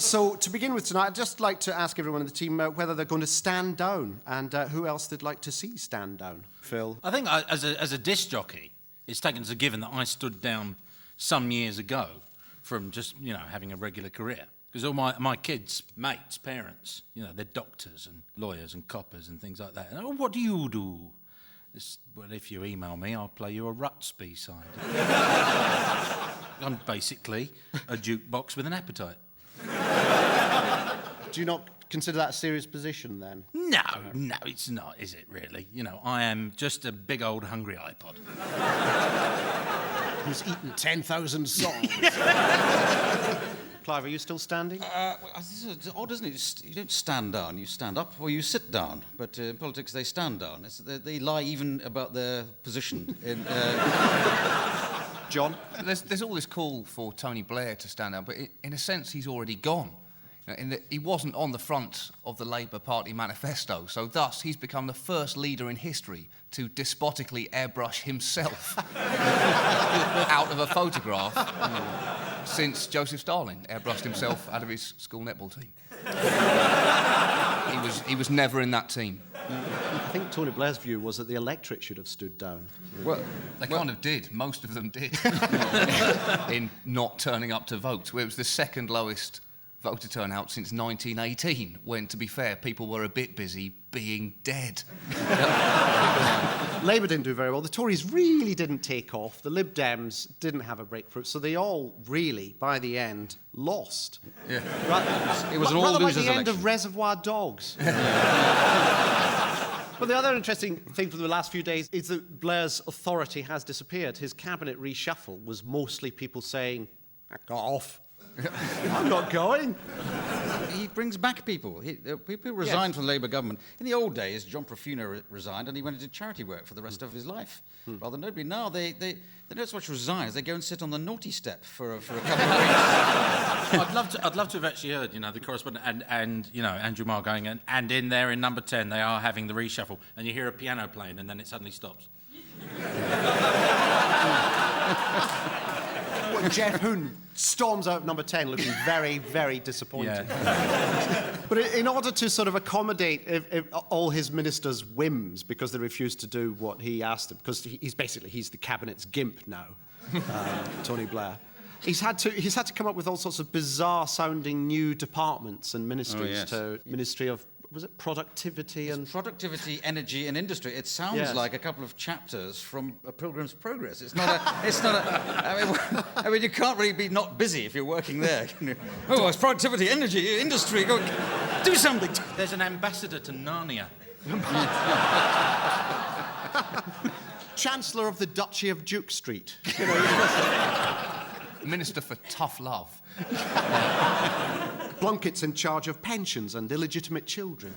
So, to begin with tonight, I'd just like to ask everyone in the team whether they're going to stand down and who else they'd like to see stand down. Phil? I think as a disc jockey, it's taken as a given that I stood down some years ago from just, having a regular career. Because all my kids' mates, parents, they're doctors and lawyers and coppers and things like that. And, oh, what do you do? Well, if you email me, I'll play you a Ruts B-side. I'm basically a jukebox with an appetite. Do you not consider that a serious position, then? No, it's not, is it, really? I am just a big old hungry iPod. Who's eaten 10,000 songs. Clive, are you still standing? It's odd, isn't it? You don't stand down, you stand up, or you sit down. But in politics, they stand down. They lie even about their position. John? There's all this call for Tony Blair to stand down, but in a sense, he's already gone. In that he wasn't on the front of the Labour Party manifesto, so thus he's become the first leader in history to despotically airbrush himself out of a photograph since Joseph Stalin airbrushed himself out of his school netball team. He was never in that team. I think Tony Blair's view was that the electorate should have stood down. Well, they kind of did. Most of them did. In not turning up to vote. It was the second lowest voter turnout since 1918, when, to be fair, people were a bit busy being dead. Labour didn't do very well. The Tories really didn't take off. The Lib Dems didn't have a breakthrough. So they all really, by the end, lost. Yeah. It was an all-losers election. Rather like the end of Reservoir Dogs. But the other interesting thing from the last few days is that Blair's authority has disappeared. His cabinet reshuffle was mostly people saying, "Back off. I'm not going." He brings back people. People resigned from the Labour government. In the old days, John Profuna resigned and he went into charity work for the rest of his life. Rather nobody. Now, they don't so much resign, they go and sit on the naughty step for a couple of weeks. I'd love to have actually heard, the correspondent and Andrew Marr going, and in there in number 10, they are having the reshuffle, and you hear a piano playing, and then it suddenly stops. Well, Jeff Hoon storms out of number 10 looking very, very disappointed. Yeah. But in order to sort of accommodate all his ministers' whims, because they refused to do what he asked them, because he's the cabinet's gimp now, Tony Blair. He's had to come up with all sorts of bizarre-sounding new departments and ministries Ministry of, was it Productivity and... Productivity, Energy and Industry. It sounds like a couple of chapters from A Pilgrim's Progress. It's not a... I mean, you can't really be not busy if you're working there. Oh, it's productivity, energy, industry. Go, do something. There's an ambassador to Narnia. Chancellor of the Duchy of Duke Street. Minister for Tough Love. Blunkett's in charge of pensions and illegitimate children.